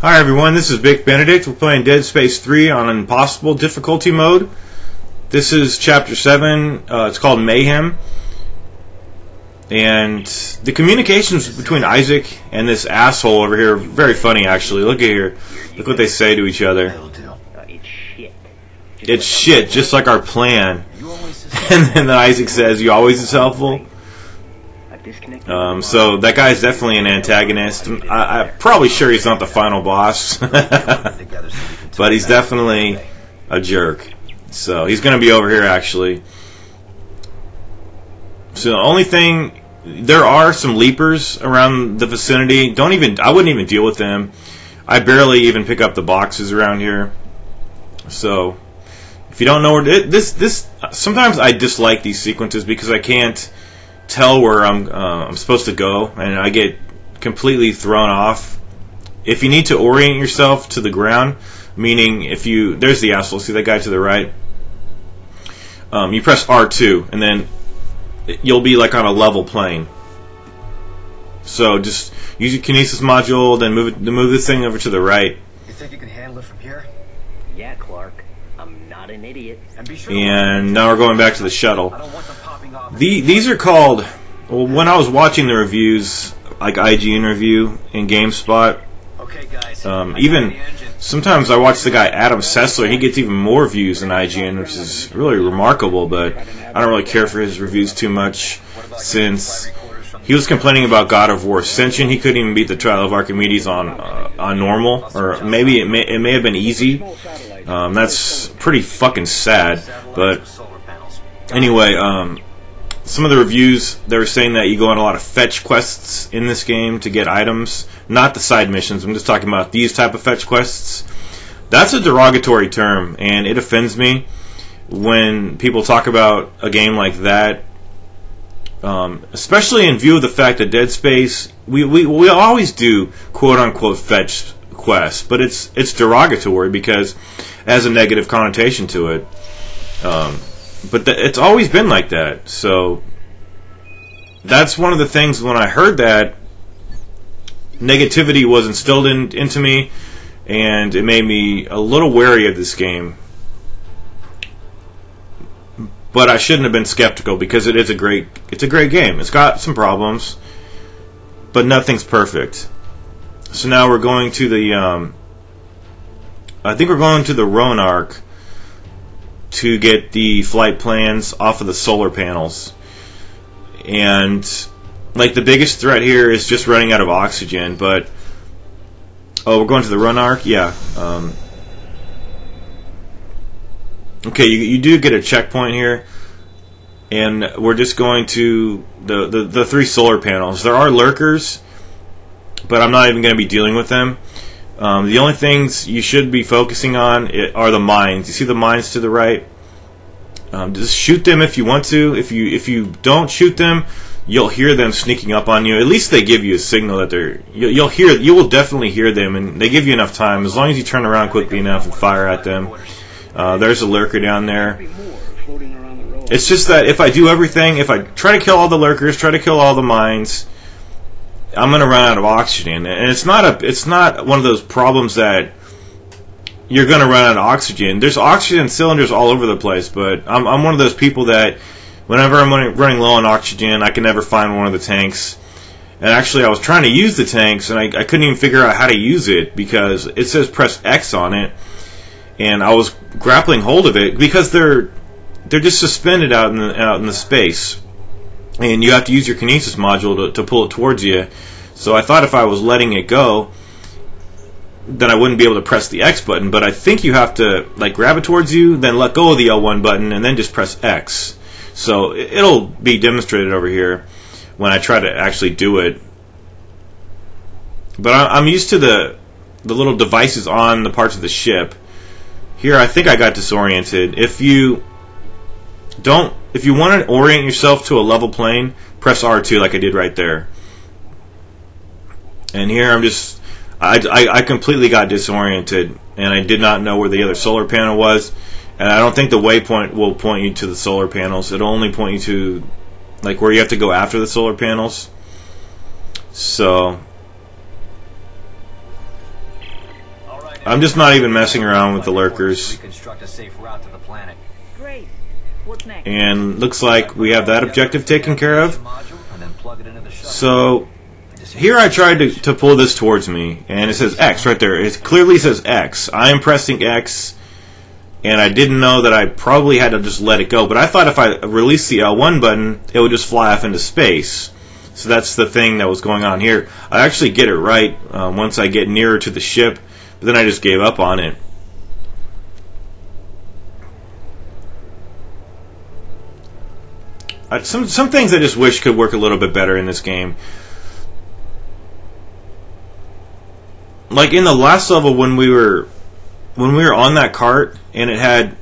Hi everyone, this is Vic Benedict. We're playing Dead Space 3 on Impossible difficulty mode. This is Chapter 7. It's called Mayhem. And the communications between Isaac and this asshole over here are very funny, actually. Look at here. Look what they say to each other. It's shit, just like our plan. And then Isaac says, "You always is helpful." So that guy's definitely an antagonist. I'm probably sure he's not the final boss, but he's definitely a jerk. So he's going to be over here actually. So the only thing, there are some leapers around the vicinity. I wouldn't even deal with them. I barely even pick up the boxes around here. So if you don't know where sometimes I dislike these sequences because I can't tell where I'm supposed to go, and I get completely thrown off. If you need to orient yourself to the ground, meaning there's the asshole, see that guy to the right? You press R2, and then you'll be like on a level plane. So just use your kinesis module, then move this thing over to the right. You think you can handle it from here? Yeah, Clark. I'm not an idiot. And now we're going back to the shuttle. These are called, well, when I was watching the reviews, like IGN review and GameSpot, even sometimes I watch the guy Adam Sessler. He gets even more views than IGN, which is really remarkable, but I don't really care for his reviews too much, since he was complaining about God of War Ascension. He couldn't even beat the Trial of Archimedes on normal, or maybe it may have been easy. That's pretty fucking sad. But anyway, some of the reviews, they were saying that you go on a lot of fetch quests in this game to get items, not the side missions. I'm just talking about these type of fetch quests. That's a derogatory term, and it offends me when people talk about a game like that, especially in view of the fact that Dead Space, we always do quote-unquote fetch quests, but it's derogatory because it has a negative connotation to it. But it's always been like that. So that's one of the things, when I heard that, negativity was instilled into me, and it made me a little wary of this game. But I shouldn't have been skeptical, because it's a great game. It's got some problems, but nothing's perfect. So now we're going to the I think we're going to the Ronark to get the flight plans off of the solar panels. And like the biggest threat here is just running out of oxygen, but oh, we're going to the Ronark? Yeah. Okay, you do get a checkpoint here, and we're just going to the 3 solar panels. There are lurkers, but I'm not even going to be dealing with them. The only things you should be focusing on are the mines. You see the mines to the right? Just shoot them if you want to. If you don't shoot them, you'll hear them sneaking up on you. At least they give you a signal that you will definitely hear them, and they give you enough time as long as you turn around quickly enough and fire at them. There's a lurker down there. It's just that if I do everything, if I try to kill all the lurkers, try to kill all the mines, I'm going to run out of oxygen. And it's not one of those problems that you're going to run out of oxygen. There's oxygen cylinders all over the place, but I'm one of those people that whenever I'm running low on oxygen, I can never find one of the tanks. And actually, I was trying to use the tanks, and I couldn't even figure out how to use it because it says press X on it, and I was grappling hold of it because they're just suspended out in the space. And you have to use your kinesis module to pull it towards you. So I thought if I was letting it go, then I wouldn't be able to press the X button. But I think you have to like grab it towards you, then let go of the L1 button, and then just press X. So it'll be demonstrated over here when I try to actually do it. But I'm used to the little devices on the parts of the ship. Here, I think I got disoriented. If you want to orient yourself to a level plane, press R2 like I did right there. And here I completely got disoriented, and I did not know where the other solar panel was. And I don't think the waypoint will point you to the solar panels. It'll only point you to like where you have to go after the solar panels. So I'm just not even messing around with the lurkers. Reconstruct a safe route to the planet. Great. What's next? And looks like we have that objective taken care of. So here I tried to pull this towards me, and it says X right there. It clearly says X. I am pressing X, and I didn't know that I probably had to just let it go. But I thought if I released the L1 button, it would just fly off into space. So that's the thing that was going on here. I actually get it right once I get nearer to the ship, but then I just gave up on it. Some things I just wish could work a little bit better in this game. Like in the last level when we were on that cart and it had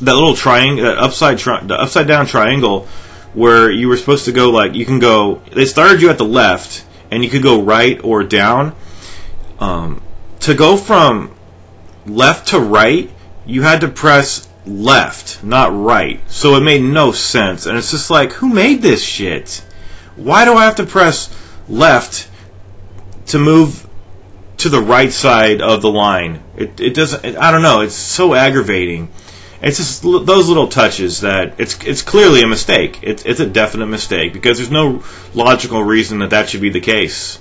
that little triangle, that upside down triangle where you were supposed to go, like you can go. They started you at the left and you could go right or down. To go from left to right, you had to press left, not right. So it made no sense. And it's just like, who made this shit? Why do I have to press left to move to the right side of the line? It doesn't. I don't know. It's so aggravating. It's just those little touches that it's clearly a mistake. It's a definite mistake because there's no logical reason that should be the case.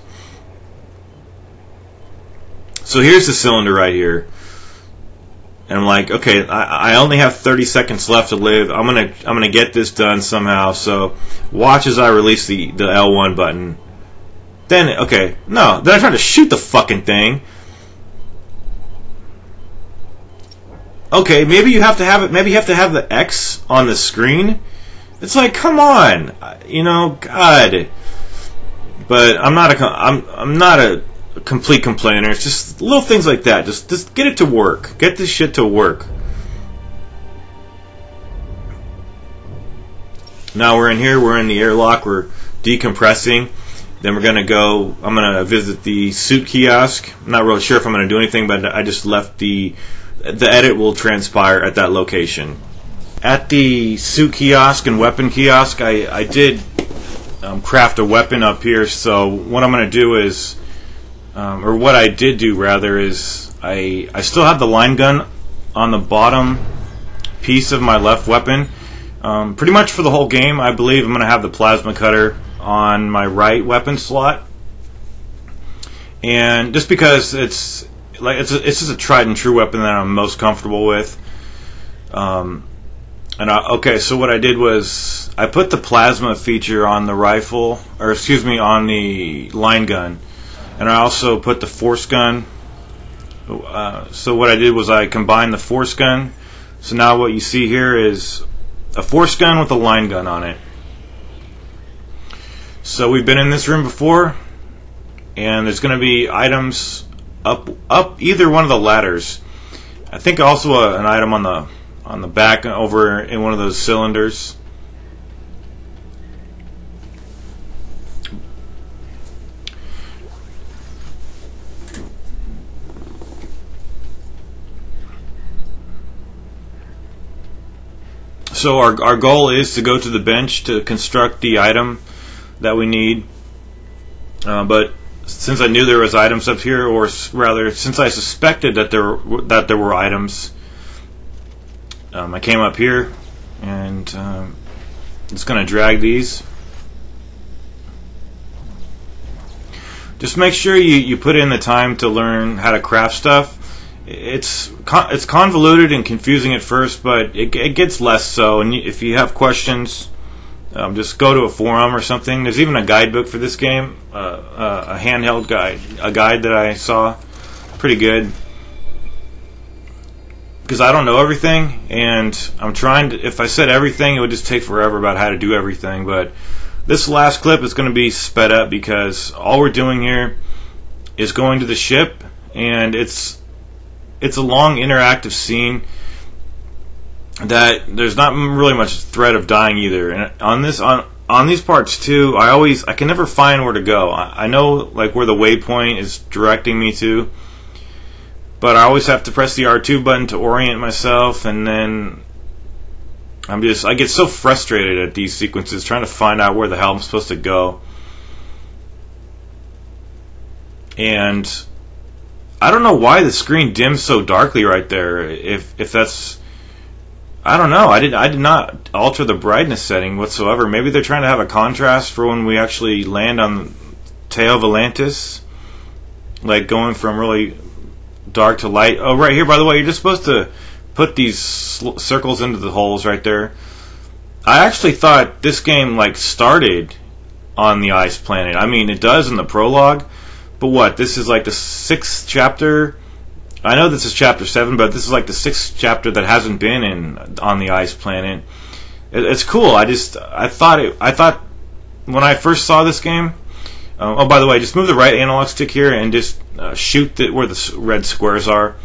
So here's the cylinder right here. And I'm like, okay, I only have 30 seconds left to live. I'm gonna get this done somehow. So watch as I release the L1 button. Then okay, no, then I try to shoot the fucking thing. Okay, maybe you have to have it. Maybe you have to have the X on the screen. It's like, come on, you know, God. But I'm not a complete complainer. It's just little things like that. Just get it to work. Get this shit to work. Now we're in here. We're in the airlock. We're decompressing. Then we're gonna go. I'm gonna visit the suit kiosk. I'm not really sure if I'm gonna do anything, but I just left the edit will transpire at that location. At the suit kiosk and weapon kiosk, I did craft a weapon up here. So what I'm gonna do is. Or what I did do rather is I still have the line gun on the bottom piece of my left weapon. Pretty much for the whole game, I believe I'm going to have the plasma cutter on my right weapon slot. And just because it's just a tried and true weapon that I'm most comfortable with. Okay, so what I did was I put the plasma feature on the rifle, or excuse me, on the line gun. And I also put the force gun. So what I did was I combined the force gun. So now what you see here is a force gun with a line gun on it. So we've been in this room before, and there's going to be items up either one of the ladders. I think also an item on the back over in one of those cylinders. So our goal is to go to the bench to construct the item that we need. But since I knew there was items up here, or rather, since I suspected that there were items, I came up here and I'm just going to drag these. Just make sure you put in the time to learn how to craft stuff. It's convoluted and confusing at first, but it gets less so. And if you have questions, just go to a forum or something. There's even a guidebook for this game, a handheld guide, a guide that I saw, pretty good. Because I don't know everything, and I'm trying to. If I said everything, it would just take forever about how to do everything. But this last clip is going to be sped up because all we're doing here is going to the ship, and it's a long interactive scene that there's not really much threat of dying either. And on these parts too, I can never find where to go. I know like where the waypoint is directing me to, but I always have to press the R2 button to orient myself, and then I get so frustrated at these sequences trying to find out where the hell I'm supposed to go. And I don't know why the screen dims so darkly right there. If that's, I don't know. I did not alter the brightness setting whatsoever. Maybe they're trying to have a contrast for when we actually land on Teo of Atlantis, like going from really dark to light. Oh, right here, by the way, you're just supposed to put these circles into the holes right there. I actually thought this game like started on the ice planet. I mean, it does in the prologue, but what? This is like the 6th chapter. I know this is chapter 7, but this is like the 6th chapter that hasn't been on the ice planet. It's cool. I thought when I first saw this game. Oh, by the way, just move the right analog stick here and just shoot where the red squares are.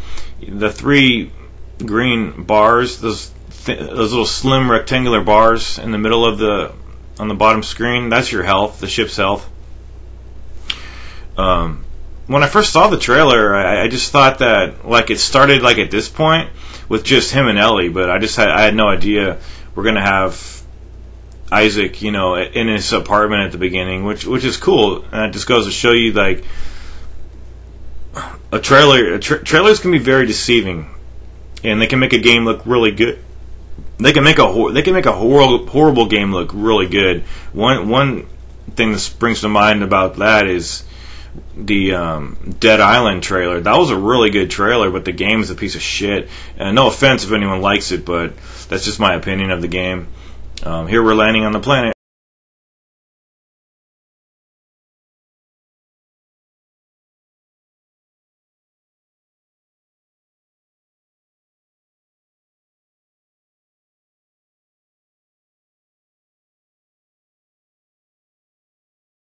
The 3 green bars, those little slim rectangular bars in the middle of on the bottom screen, that's your health, the ship's health. When I first saw the trailer, I just thought that like it started like at this point with just him and Ellie, but I had no idea we're gonna have Isaac, in his apartment at the beginning, which is cool, and it just goes to show you like trailers can be very deceiving, and they can make a game look really good. They can make a horrible game look really good. One thing that springs to mind about that is the Dead Island trailer. That was a really good trailer, but the game is a piece of shit. And no offense if anyone likes it, but that's just my opinion of the game. Here we're landing on the planet.